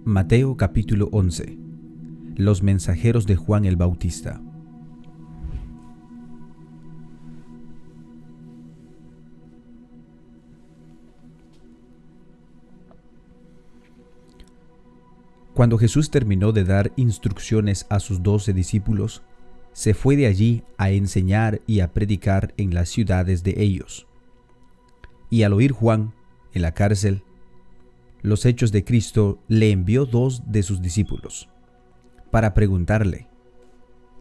Mateo capítulo 11. Los mensajeros de Juan el Bautista. Cuando Jesús terminó de dar instrucciones a sus 12 discípulos, se fue de allí a enseñar y a predicar en las ciudades de ellos. Y al oír Juan, en la cárcel, los hechos de Cristo, le envió 2 de sus discípulos, para preguntarle: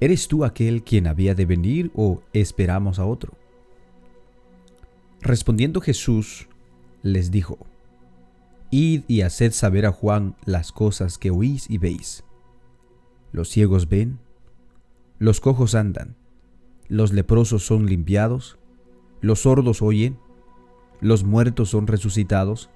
¿eres tú aquel quien había de venir o esperamos a otro? Respondiendo Jesús, les dijo: Id y haced saber a Juan las cosas que oís y veis. Los ciegos ven, los cojos andan, los leprosos son limpiados, los sordos oyen, los muertos son resucitados,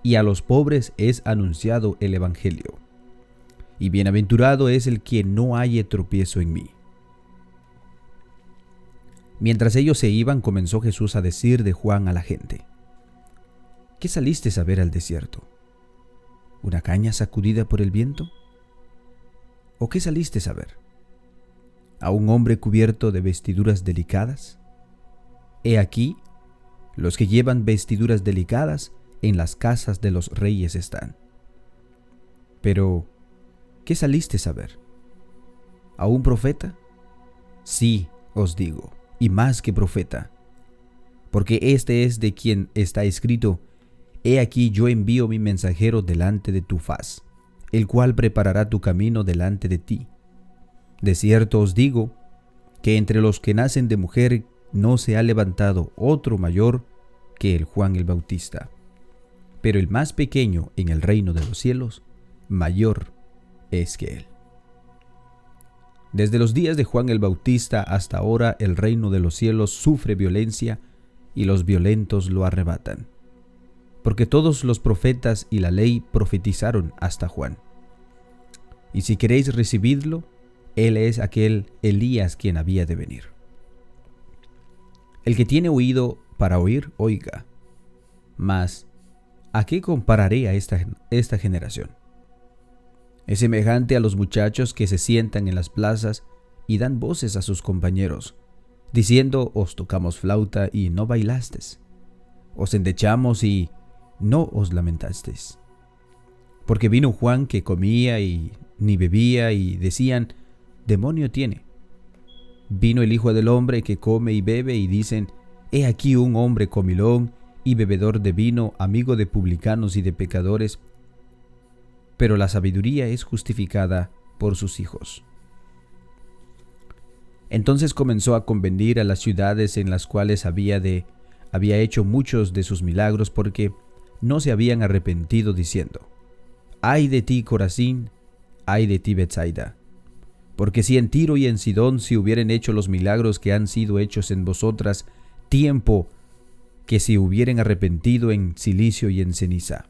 y a los pobres es anunciado el Evangelio. Y bienaventurado es el quien no halle tropiezo en mí. Mientras ellos se iban, comenzó Jesús a decir de Juan a la gente: ¿qué saliste a ver al desierto? ¿Una caña sacudida por el viento? ¿O qué saliste a ver? ¿A un hombre cubierto de vestiduras delicadas? He aquí, los que llevan vestiduras delicadas en las casas de los reyes están. Pero, ¿qué saliste a ver? ¿A un profeta? Sí, os digo, y más que profeta, porque este es de quien está escrito: He aquí yo envío mi mensajero delante de tu faz, el cual preparará tu camino delante de ti. De cierto os digo, que entre los que nacen de mujer no se ha levantado otro mayor que el Juan el Bautista. Pero el más pequeño en el reino de los cielos, mayor es que él. Desde los días de Juan el Bautista hasta ahora el reino de los cielos sufre violencia y los violentos lo arrebatan. Porque todos los profetas y la ley profetizaron hasta Juan. Y si queréis recibirlo, él es aquel Elías quien había de venir. El que tiene oído para oír, oiga. Mas, ¿a qué compararé a esta generación? Es semejante a los muchachos que se sientan en las plazas y dan voces a sus compañeros, diciendo: os tocamos flauta y no bailasteis, os endechamos y no os lamentasteis. Porque vino Juan, que comía y ni bebía, y decían: demonio tiene. Vino el Hijo del Hombre, que come y bebe, y dicen: he aquí un hombre comilón y bebedor de vino, amigo de publicanos y de pecadores. Pero la sabiduría es justificada por sus hijos. Entonces comenzó a convenir a las ciudades en las cuales había hecho muchos de sus milagros, porque no se habían arrepentido, diciendo: ay de ti, Corazín, ay de ti, Betsaida. Porque si en Tiro y en Sidón se hubieran hecho los milagros que han sido hechos en vosotras, tiempo que se hubieran arrepentido en cilicio y en ceniza.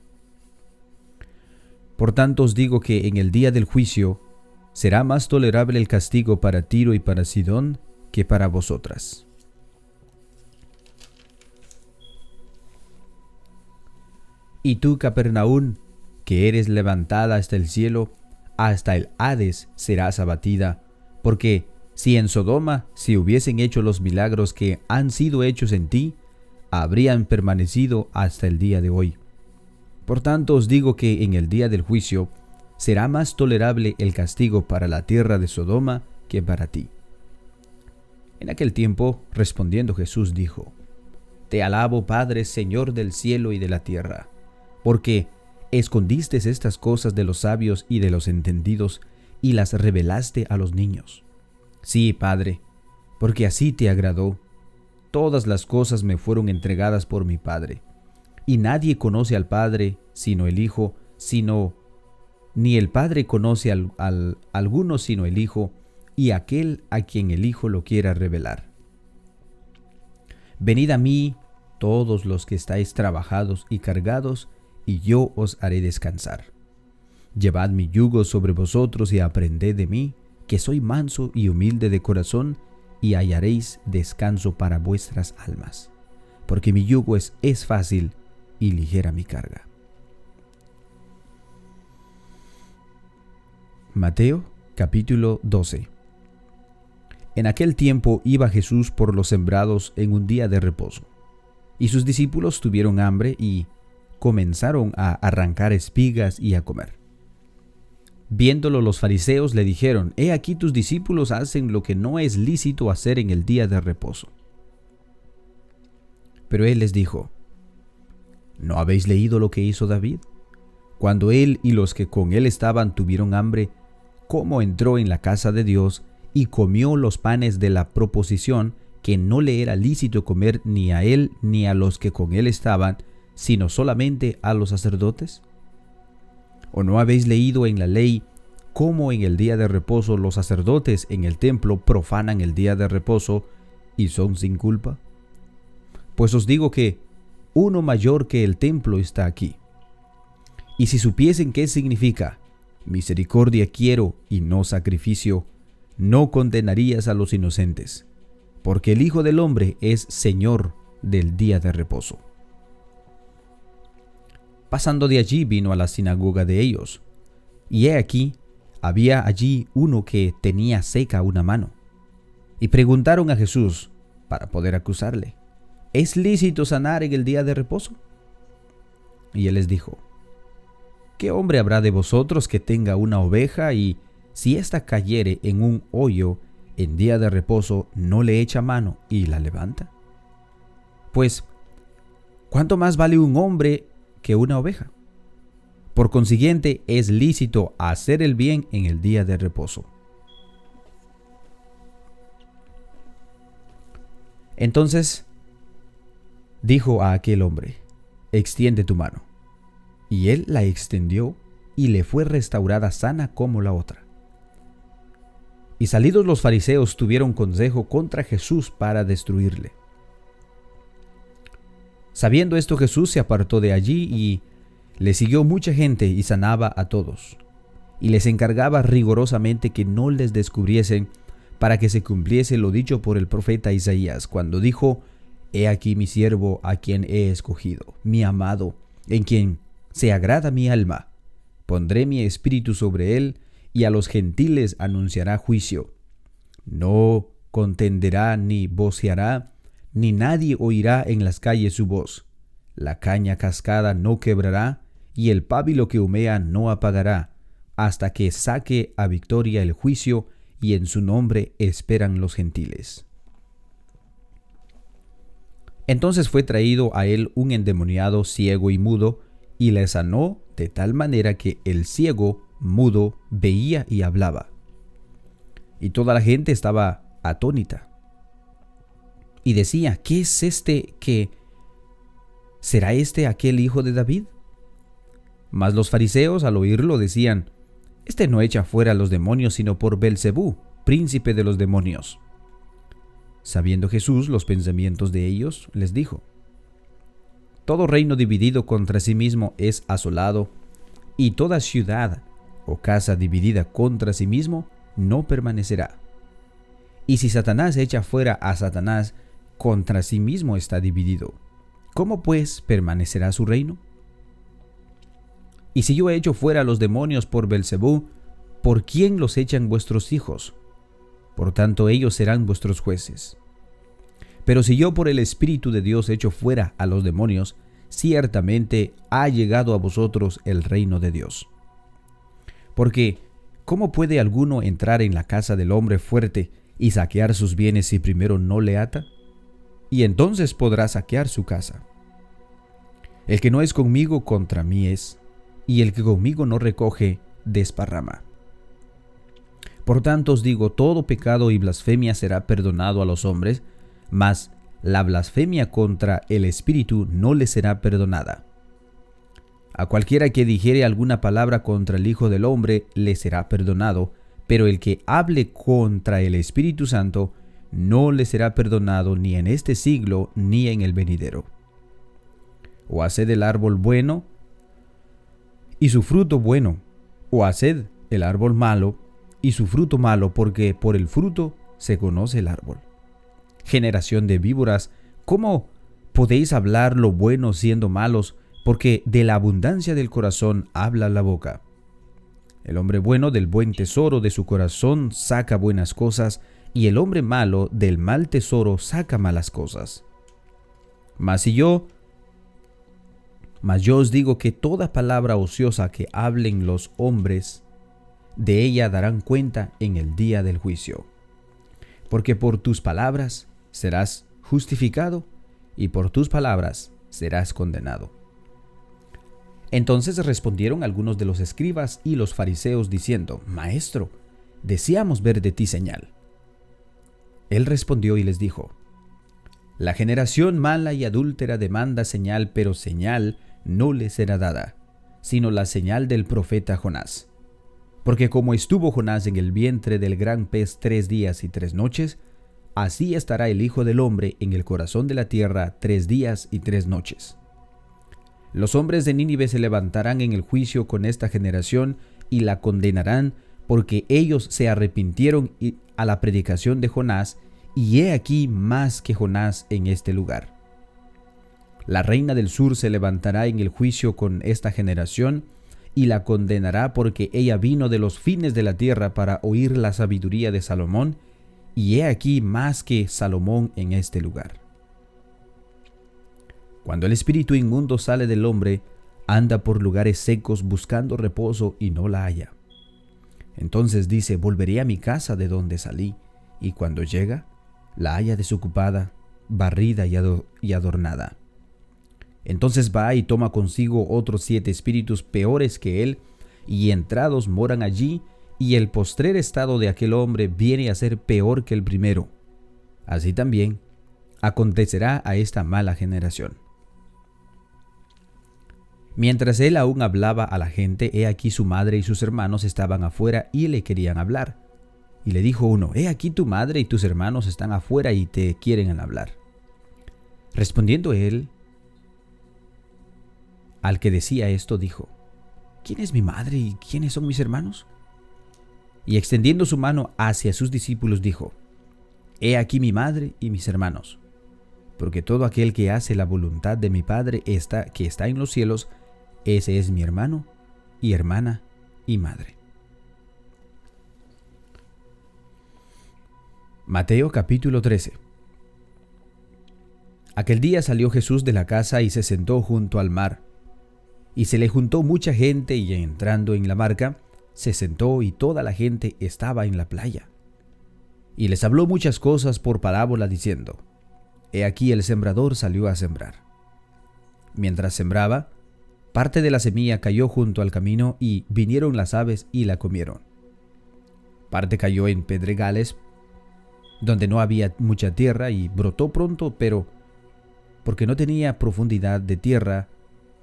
Por tanto os digo que en el día del juicio será más tolerable el castigo para Tiro y para Sidón que para vosotras. Y tú, Capernaum, que eres levantada hasta el cielo, hasta el Hades serás abatida, porque si en Sodoma se hubiesen hecho los milagros que han sido hechos en ti, habrían permanecido hasta el día de hoy. Por tanto os digo que en el día del juicio será más tolerable el castigo para la tierra de Sodoma que para ti. En aquel tiempo, respondiendo Jesús, dijo: te alabo, Padre, Señor del cielo y de la tierra, porque escondiste estas cosas de los sabios y de los entendidos, y las revelaste a los niños. Sí, Padre, porque así te agradó. Todas las cosas me fueron entregadas por mi Padre, y nadie conoce al Padre sino el Hijo, ni el Padre conoce al alguno sino el Hijo, y aquel a quien el Hijo lo quiera revelar. Venid a mí, todos los que estáis trabajados y cargados, y yo os haré descansar. Llevad mi yugo sobre vosotros y aprended de mí, que soy manso y humilde de corazón, y hallaréis descanso para vuestras almas, porque mi yugo es fácil y ligera mi carga. Mateo capítulo 12. En aquel tiempo iba Jesús por los sembrados en un día de reposo, y sus discípulos tuvieron hambre y comenzaron a arrancar espigas y a comer. Viéndolo los fariseos le dijeron: He aquí tus discípulos hacen lo que no es lícito hacer en el día de reposo. Pero él les dijo: ¿No habéis leído lo que hizo David? Cuando él y los que con él estaban tuvieron hambre, cómo entró en la casa de Dios y comió los panes de la proposición, que no le era lícito comer ni a él ni a los que con él estaban, sino solamente a los sacerdotes. ¿O no habéis leído en la ley cómo en el día de reposo los sacerdotes en el templo profanan el día de reposo y son sin culpa? Pues os digo que uno mayor que el templo está aquí. Y si supiesen qué significa misericordia quiero y no sacrificio, no condenarías a los inocentes, porque el Hijo del Hombre es Señor del día de reposo. Pasando de allí vino a la sinagoga de ellos, y he aquí, había allí uno que tenía seca una mano. Y preguntaron a Jesús para poder acusarle: ¿Es lícito sanar en el día de reposo? Y él les dijo: ¿Qué hombre habrá de vosotros que tenga una oveja y, si ésta cayere en un hoyo en día de reposo, no le echa mano y la levanta? Pues, ¿cuánto más vale un hombre que una oveja? Por consiguiente, es lícito hacer el bien en el día de reposo. Entonces dijo a aquel hombre: extiende tu mano. Y él la extendió, y le fue restaurada sana como la otra. Y salidos los fariseos tuvieron consejo contra Jesús para destruirle. Sabiendo esto, Jesús se apartó de allí y le siguió mucha gente y sanaba a todos. Y les encargaba rigurosamente que no les descubriesen, para que se cumpliese lo dicho por el profeta Isaías, cuando dijo: He aquí mi siervo a quien he escogido, mi amado, en quien se agrada mi alma. Pondré mi espíritu sobre él, y a los gentiles anunciará juicio. No contenderá ni voceará, ni nadie oirá en las calles su voz. La caña cascada no quebrará, y el pábilo que humea no apagará, hasta que saque a victoria el juicio, y en su nombre esperan los gentiles. Entonces fue traído a él un endemoniado ciego y mudo, y le sanó de tal manera que el ciego mudo veía y hablaba. Y toda la gente estaba atónita. Y decía: ¿Qué es este que será este aquel hijo de David? Mas los fariseos al oírlo decían: Este no echa fuera a los demonios sino por Belcebú, príncipe de los demonios. Sabiendo Jesús los pensamientos de ellos, les dijo: Todo reino dividido contra sí mismo es asolado, y toda ciudad o casa dividida contra sí mismo no permanecerá. Y si Satanás echa fuera a Satanás, contra sí mismo está dividido. ¿Cómo pues permanecerá su reino? Y si yo echo fuera a los demonios por Belcebú, ¿por quién los echan vuestros hijos? Por tanto, ellos serán vuestros jueces. Pero si yo por el Espíritu de Dios echo fuera a los demonios, ciertamente ha llegado a vosotros el reino de Dios. Porque, ¿cómo puede alguno entrar en la casa del hombre fuerte y saquear sus bienes si primero no le ata? Y entonces podrá saquear su casa. El que no es conmigo, contra mí es, y el que conmigo no recoge, desparrama. Por tanto os digo, todo pecado y blasfemia será perdonado a los hombres, mas la blasfemia contra el Espíritu no le será perdonada. A cualquiera que dijere alguna palabra contra el Hijo del Hombre le será perdonado, pero el que hable contra el Espíritu Santo no le será perdonado ni en este siglo ni en el venidero. O haced el árbol bueno y su fruto bueno, o haced el árbol malo y su fruto malo, porque por el fruto se conoce el árbol. Generación de víboras, ¿cómo podéis hablar lo bueno siendo malos? Porque de la abundancia del corazón habla la boca. El hombre bueno del buen tesoro de su corazón saca buenas cosas, y el hombre malo del mal tesoro saca malas cosas. Mas yo os digo que toda palabra ociosa que hablen los hombres, de ella darán cuenta en el día del juicio. Porque por tus palabras serás justificado, y por tus palabras serás condenado. Entonces respondieron algunos de los escribas y los fariseos diciendo: Maestro, deseamos ver de ti señal. Él respondió y les dijo: La generación mala y adúltera demanda señal, pero señal no le será dada, sino la señal del profeta Jonás. Porque como estuvo Jonás en el vientre del gran pez 3 días y 3 noches, así estará el Hijo del Hombre en el corazón de la tierra 3 días y 3 noches. Los hombres de Nínive se levantarán en el juicio con esta generación y la condenarán, porque ellos se arrepintieron a la predicación de Jonás, y he aquí más que Jonás en este lugar. La reina del sur se levantará en el juicio con esta generación y la condenará, porque ella vino de los fines de la tierra para oír la sabiduría de Salomón, y he aquí más que Salomón en este lugar. Cuando el espíritu inmundo sale del hombre, anda por lugares secos buscando reposo y no la halla. Entonces dice: volveré a mi casa de donde salí, y cuando llega, la halla desocupada, barrida y adornada. Entonces va y toma consigo otros 7 espíritus peores que él, y entrados moran allí, y el postrer estado de aquel hombre viene a ser peor que el primero. Así también acontecerá a esta mala generación. Mientras él aún hablaba a la gente, he aquí su madre y sus hermanos estaban afuera y le querían hablar. Y le dijo uno: he aquí tu madre y tus hermanos están afuera y te quieren hablar. Respondiendo él, al que decía esto, dijo: ¿quién es mi madre y quiénes son mis hermanos? Y extendiendo su mano hacia sus discípulos dijo: he aquí mi madre y mis hermanos. Porque todo aquel que hace la voluntad de mi Padre que está en los cielos, ese es mi hermano y hermana y madre. Mateo capítulo 13. Aquel día salió Jesús de la casa y se sentó junto al mar. Y se le juntó mucha gente, y entrando en la barca, se sentó, y toda la gente estaba en la playa. Y les habló muchas cosas por parábola, diciendo: he aquí el sembrador salió a sembrar. Mientras sembraba, parte de la semilla cayó junto al camino, y vinieron las aves y la comieron. Parte cayó en pedregales, donde no había mucha tierra, y brotó pronto, pero porque no tenía profundidad de tierra,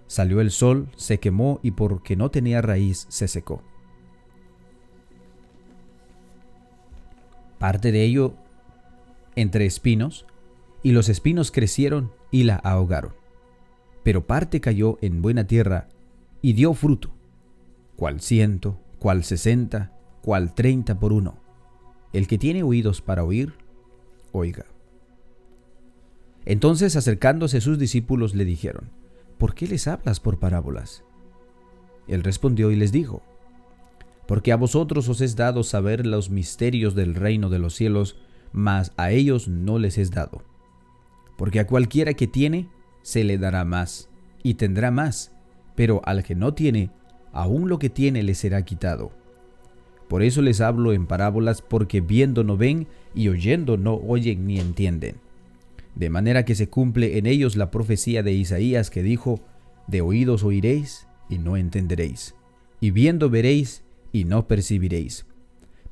salió el sol, se quemó, y porque no tenía raíz, se secó. Parte de ello entre espinos, y los espinos crecieron y la ahogaron. Pero parte cayó en buena tierra y dio fruto, cual 100, cual 60, cual 30 por uno. El que tiene oídos para oír, oiga. Entonces, acercándose sus discípulos, le dijeron: ¿por qué les hablas por parábolas? Él respondió y les dijo: porque a vosotros os es dado saber los misterios del reino de los cielos, mas a ellos no les es dado. Porque a cualquiera que tiene, se le dará más, y tendrá más, pero al que no tiene, aún lo que tiene le será quitado. Por eso les hablo en parábolas, porque viendo no ven, y oyendo no oyen ni entienden. De manera que se cumple en ellos la profecía de Isaías, que dijo: de oídos oiréis y no entenderéis, y viendo veréis y no percibiréis.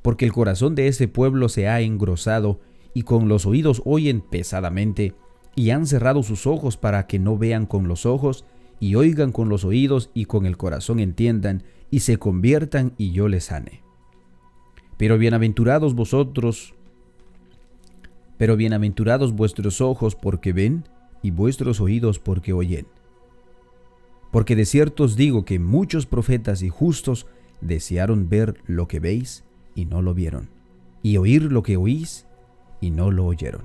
Porque el corazón de este pueblo se ha engrosado, y con los oídos oyen pesadamente, y han cerrado sus ojos para que no vean con los ojos, y oigan con los oídos, y con el corazón entiendan, y se conviertan, y yo les sane. Pero bienaventurados vuestros ojos porque ven, y vuestros oídos porque oyen. Porque de cierto os digo que muchos profetas y justos desearon ver lo que veis y no lo vieron, y oír lo que oís y no lo oyeron.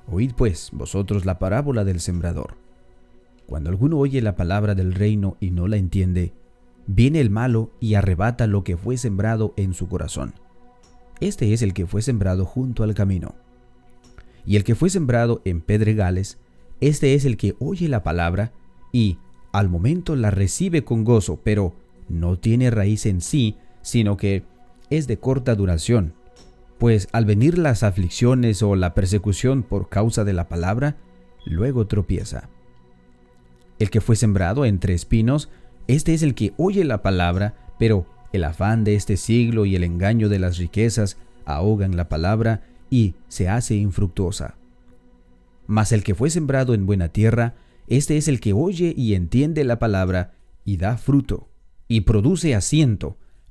Oíd pues vosotros la parábola del sembrador. Cuando alguno oye la palabra del reino y no la entiende, viene el malo y arrebata lo que fue sembrado en su corazón. Este es el que fue sembrado junto al camino. Y el que fue sembrado en pedregales, este es el que oye la palabra y al momento la recibe con gozo, pero no tiene raíz en sí, sino que es de corta duración. Pues al venir las aflicciones o la persecución por causa de la palabra, luego tropieza. El que fue sembrado entre espinos, este es el que oye la palabra, pero el afán de este siglo y el engaño de las riquezas ahogan la palabra y se hace infructuosa. Mas el que fue sembrado en buena tierra, este es el que oye y entiende la palabra y da fruto, y produce a 100,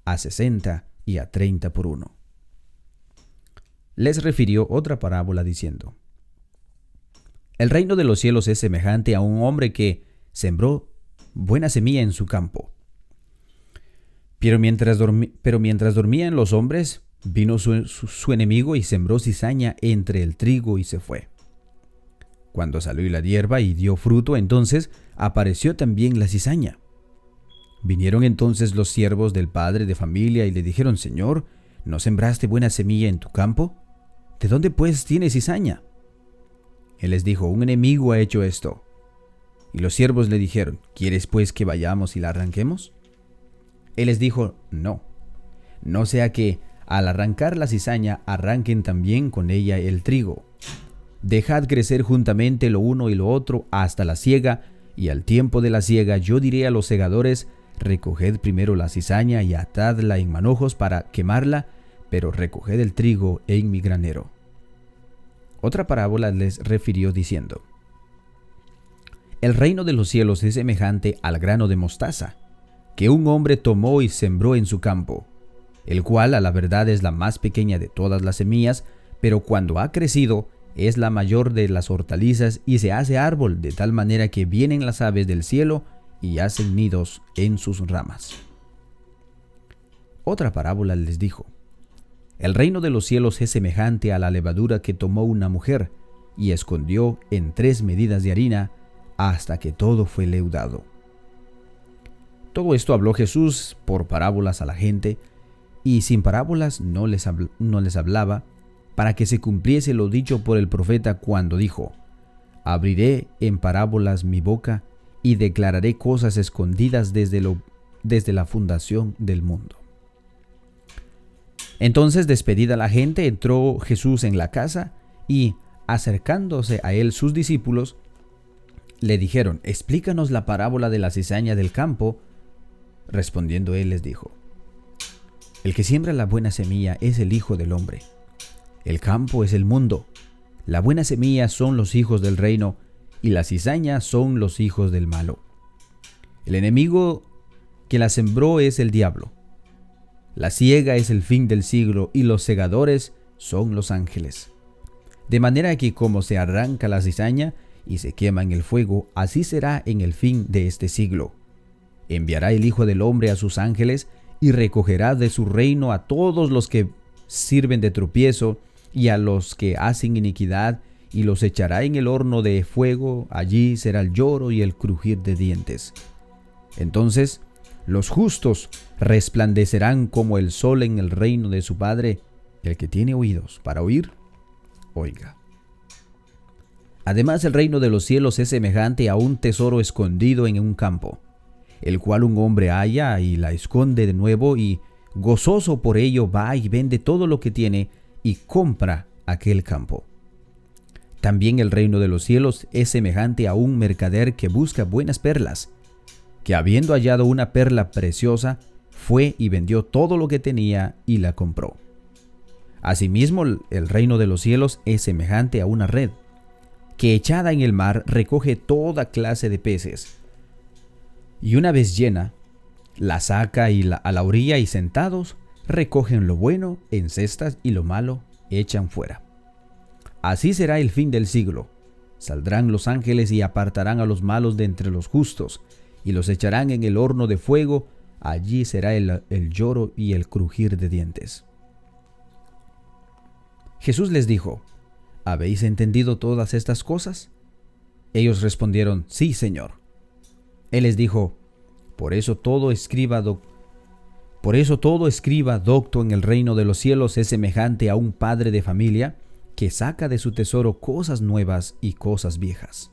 a 60 y a 30 por uno. Les refirió otra parábola diciendo: El reino de los cielos es semejante a un hombre que sembró buena semilla en su campo. Pero mientras dormían los hombres, vino su enemigo y sembró cizaña entre el trigo y se fue. Cuando salió la hierba y dio fruto, entonces apareció también la cizaña. Vinieron entonces los siervos del padre de familia y le dijeron: Señor, ¿no sembraste buena semilla en tu campo? ¿De dónde pues tienes cizaña? Él les dijo: Un enemigo ha hecho esto. Y los siervos le dijeron: ¿Quieres pues que vayamos y la arranquemos? Él les dijo: No, no sea que al arrancar la cizaña arranquen también con ella el trigo. Dejad crecer juntamente lo uno y lo otro hasta la siega, y al tiempo de la siega yo diré a los segadores: Recoged primero la cizaña y atadla en manojos para quemarla, pero recoged el trigo en mi granero. Otra parábola les refirió diciendo: El reino de los cielos es semejante al grano de mostaza, que un hombre tomó y sembró en su campo, el cual a la verdad es la más pequeña de todas las semillas, pero cuando ha crecido es la mayor de las hortalizas y se hace árbol, de tal manera que vienen las aves del cielo y hacen nidos en sus ramas. Otra parábola les dijo: El reino de los cielos es semejante a la levadura que tomó una mujer y escondió en 3 medidas de harina hasta que todo fue leudado. Todo esto habló Jesús por parábolas a la gente, y sin parábolas no les hablaba, para que se cumpliese lo dicho por el profeta cuando dijo: Abriré en parábolas mi boca y declararé cosas escondidas desde la fundación del mundo. Entonces, despedida la gente, entró Jesús en la casa y, acercándose a él sus discípulos, le dijeron: Explícanos la parábola de la cizaña del campo. Respondiendo él les dijo: El que siembra la buena semilla es el Hijo del Hombre. El campo es el mundo. La buena semilla son los hijos del reino, y la cizaña son los hijos del malo. El enemigo que la sembró es el diablo. La siega es el fin del siglo, y los segadores son los ángeles. De manera que como se arranca la cizaña y se quema en el fuego, así será en el fin de este siglo. Enviará el Hijo del Hombre a sus ángeles, y recogerá de su reino a todos los que sirven de tropiezo y a los que hacen iniquidad, y los echará en el horno de fuego. Allí será el lloro y el crujir de dientes. Entonces los justos resplandecerán como el sol en el reino de su Padre. El que tiene oídos para oír, oiga. Además, el reino de los cielos es semejante a un tesoro escondido en un campo, el cual un hombre halla y la esconde de nuevo, y gozoso por ello va y vende todo lo que tiene y compra aquel campo. También el reino de los cielos es semejante a un mercader que busca buenas perlas, que habiendo hallado una perla preciosa, fue y vendió todo lo que tenía y la compró. Asimismo, el reino de los cielos es semejante a una red, que echada en el mar recoge toda clase de peces, y una vez llena, la saca a la orilla, y sentados recogen lo bueno en cestas y lo malo echan fuera. Así será el fin del siglo. Saldrán los ángeles y apartarán a los malos de entre los justos, y los echarán en el horno de fuego. Allí será el lloro y el crujir de dientes. Jesús les dijo: ¿habéis entendido todas estas cosas? Ellos respondieron, sí, Señor. Él les dijo, por eso todo escriba docto en el reino de los cielos es semejante a un padre de familia que saca de su tesoro cosas nuevas y cosas viejas.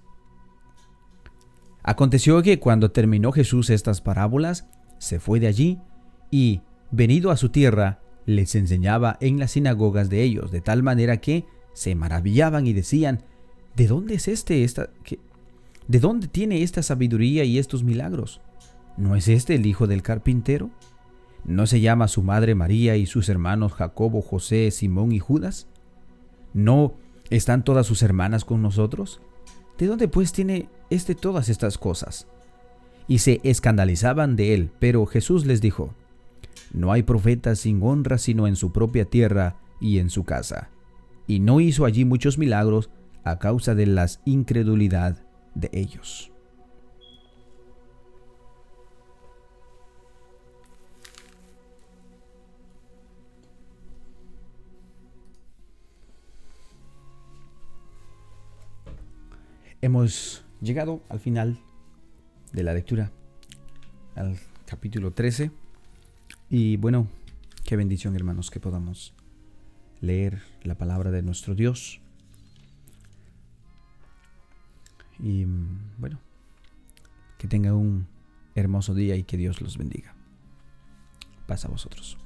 Aconteció que cuando terminó Jesús estas parábolas, se fue de allí y, venido a su tierra, les enseñaba en las sinagogas de ellos, de tal manera que se maravillaban y decían, ¿de dónde es ¿de dónde tiene esta sabiduría y estos milagros? ¿No es este el hijo del carpintero? ¿No se llama su madre María y sus hermanos Jacobo, José, Simón y Judas? ¿No están todas sus hermanas con nosotros? ¿De dónde pues tiene todas estas cosas? Y se escandalizaban de él, pero Jesús les dijo, no hay profeta sin honra sino en su propia tierra y en su casa. Y no hizo allí muchos milagros a causa de la incredulidad de ellos. Hemos llegado al final de la lectura, al capítulo 13. Y bueno, qué bendición, hermanos, que podamos leer la palabra de nuestro Dios. Y bueno, que tengan un hermoso día y que Dios los bendiga. Paz a vosotros.